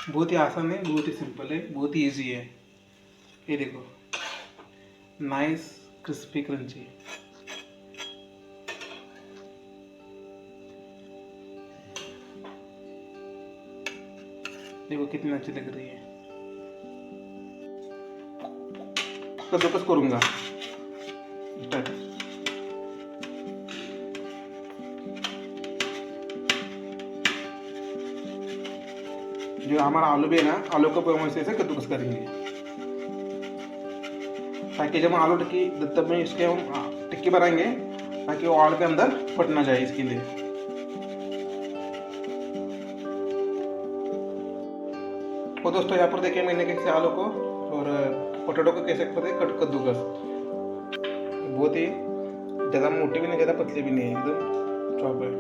बहुत ही आसान है, बहुत ही सिंपल है, बहुत ही इजी है। ये देखो, नाइस क्रिस्पी क्रंची। देखो कितनी अच्छी लग रही है। कद्दूकस करूंगा। स्टार्ट। जो हमारा आलू भी है ना, आलू को हम ऐसे कद्दूकस करेंगे, ताकि जब हम आलू टिक्की तब में इसके हम टिक्की बनाएंगे, ताकि वो आलू के अंदर फट ना जाए, इसके लिए। तो दोस्तों यहाँ पर देखिए मैंने कैसे आलू को और पोटैटो को कैसे करते कद्दूकस। बहुत ही ज़्यादा मोटी भी नहीं, ज़्यादा पतली भी नहीं है, एकदम चॉप है।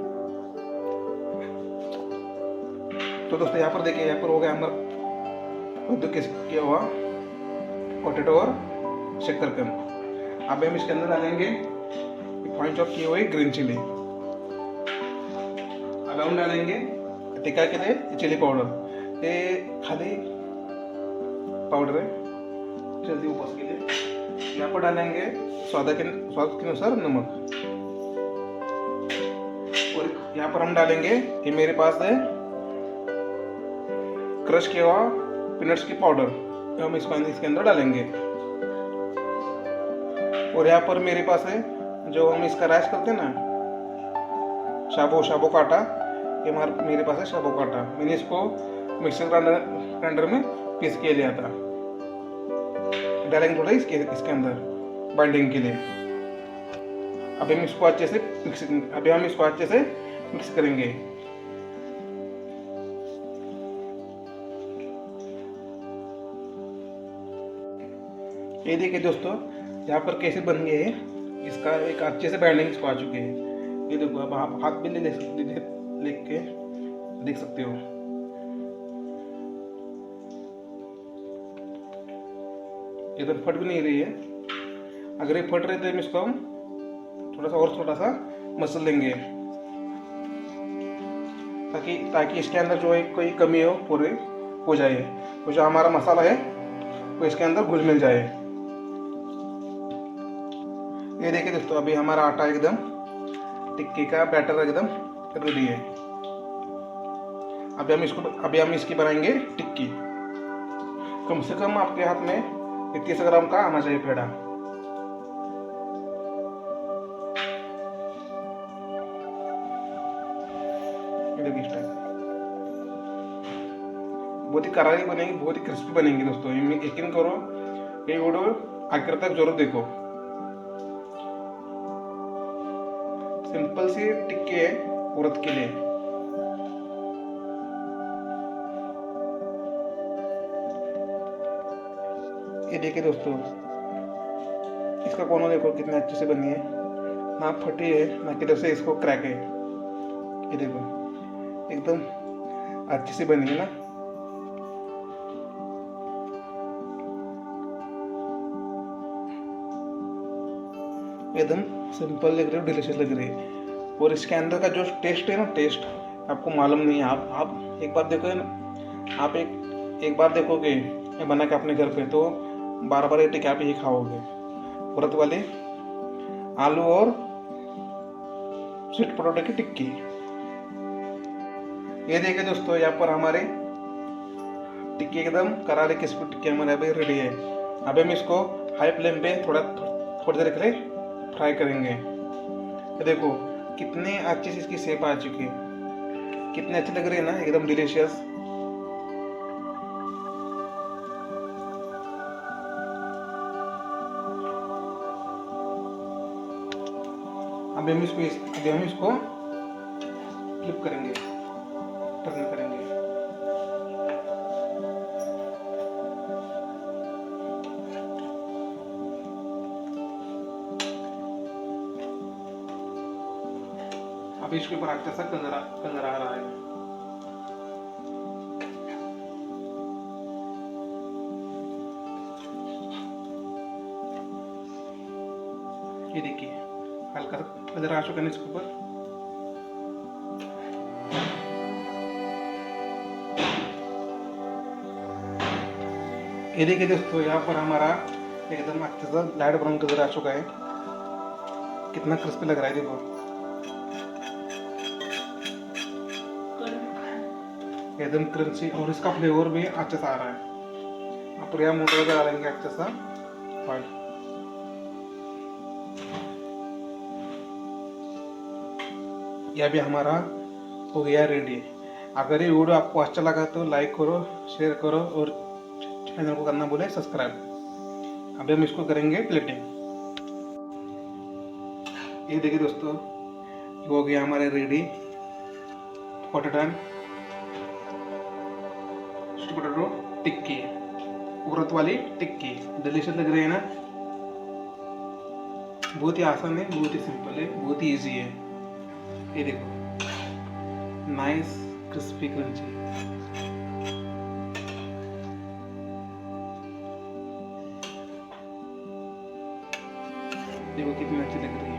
तो दोस्तों यहाँ पर देखिए, यहाँ पर हो गया हमारा कद्दूकस किया हुआ पोटैटो और शक्करकंद। अब हम इसके अंदर डालेंगे फाइन चॉप किए हुए ग्रीन चिली। अब हम डालेंगे टिक्का के लिए चिली पाउडर, ये खाली पाउडर है, जल्दी ऊपर के लिए। यहाँ पर डालेंगे स्वाद के अनुसार नमक, और यहाँ पर हम डालेंगे, ये मेरे पास है क्रश किया हुआ पीनट्स की पाउडर, हम इसके अंदर डालेंगे। और यहाँ पर मेरे पास है जो हम इसका राइस करते हैं ना, शाबो का आटा, ये मेरे पास है शाबो का आटा। मैंने इसको मिक्सर ग्राइंडर में पीस के लिया था। डालेंगे थोड़ा इसके अंदर बाइंडिंग के लिए। अभी हम इसको अच्छे से मिक्स करेंगे। ये देखिए दोस्तों, यहाँ पर कैसे बन गए हैं, इसका एक अच्छे से बाइंडिंग इसको आ चुके हैं। ये देखो, अब आप हाथ भी लेके देख सकते हो। ये तो फट भी नहीं रही है। अगर ये फट रही तो इसको हम थोड़ा सा मसल लेंगे, ताकि इसके अंदर जो है कोई कमी हो पूरे हो जाए, तो जो हमारा मसाला है वो इसके अंदर घुल मिल जाए। ये देखिए दोस्तों, अभी हमारा आटा एकदम टिक्की का बैटर एकदम रेडी है। अभी हम इसकी बनाएंगे टिक्की। कम से कम आपके हाथ में 30 ग्राम का आना चाहिए पेड़ा। बहुत ही करारी बनेगी, बहुत ही क्रिस्पी बनेगी दोस्तों। यकीन करो, ये वीडियो आखिर तक जरूर देखो। सिंपल सी टिक्की है औरत के लिए। ये देखिए दोस्तों, इसका कोना देखो कितने अच्छे से बनी है, ना फटी है ना किधर से इसको क्रैक है। ये देखो एकदम अच्छी सी बनी है ना। एकदम सिंपल लग रही है, डिलीशियस लग रही है। और इसके अंदर का जो टेस्ट है ना, टेस्ट आपको मालूम नहीं है। आप एक बार देखो ना, आप एक बार देखोगे ये बना के अपने घर पे, तो बार बार ये टिक्का आप ही खाओगे। उड़द वाली आलू और स्वीट पोटैटो की टिक्की। ये देखिए दोस्तों, यहाँ पर हमारे टिक्की एकदम करारी क्रिस्पी टिक्की हमारे अभी रेडी है। अब हम इसको हाई फ्लेम पे थोड़ी देर के लिए फ्राई करेंगे। ये देखो कितने अच्छी से इसकी शेप आ चुकी है, कितने अच्छे लग रहे हैं ना, एकदम डिलीशियस। अभी हम इसको फ्लिप करेंगे, टर्न करेंगे। अभी इसके ऊपर अच्छा सा कलर आ रहा है। ये देखिए हल्का सा कलर आ चुका है इसके ऊपर। ये देखिए दोस्तों, यहाँ पर हमारा एकदम अच्छे से लाइट ब्राउन कलर आ चुका है। कितना क्रिस्पी लग रहा है देखो, एकदम क्रंची, और इसका फ्लेवर भी अच्छे से आ रहा है। आप यहाँ मोटर पे डालेंगे अच्छे सा ऑयल। यह भी हमारा हो गया रेडी। अगर ये वीडियो आपको अच्छा लगा तो लाइक करो, शेयर करो और चैनल को करना भूले सब्सक्राइब। अभी हम इसको करेंगे प्लेटिंग। ये देखिए दोस्तों, हो गया हमारे रेडी पोटैटो टिक्की, उड़द वाली टिक्की। डिलीशियस लग रही है ना। बहुत ही आसान है, बहुत ही सिंपल है, बहुत ही इजी है। ये देखो, नाइस क्रिस्पी क्रंची। देखो कितनी अच्छी लग रही है।